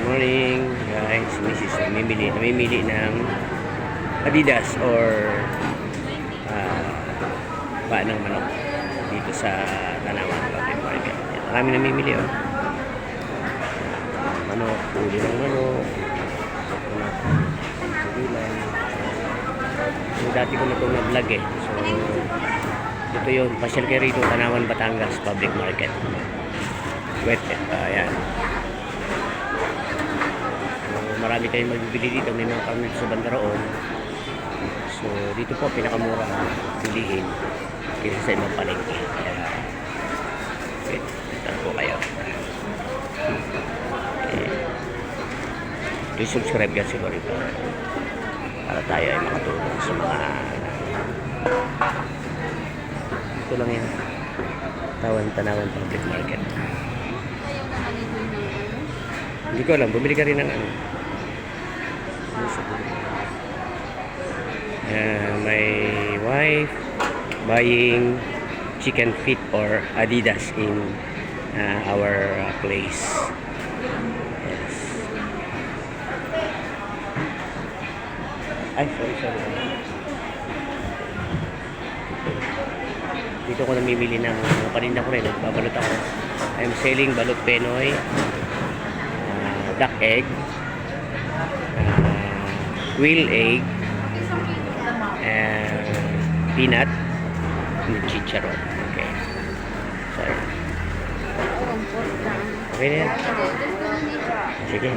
Morning guys, Mrs. namimili ng Adidas or paa ng manok dito sa Tanawan Public Market. Marami namimili manok, uli ng manok, so, dati ko na itong vlog so ito yun, pasyal kayo rito, Tanawan, Batangas Public Market. Ayan. Marami tayong magbibili dito, may mga karne sa bandaroon. So dito po pinakamura pilihin kaysa sa ibang palengke. Kaya ito po kayo. Please subscribe yan siguro ito para tayo ay makatulong sa mga ito lang yan, Tanawan Public Market. Hindi ko alam, bumili ka rin ng ano. My wife buying chicken feet or Adidas in our place. Yes. Ay, sorry. Dito ko namimili ng paninda ko rin. Babalot ako. I'm selling balot Penoy, duck egg, quail egg, and peanut, and chicharon. Okay. Sorry. Okay na yan. Sige.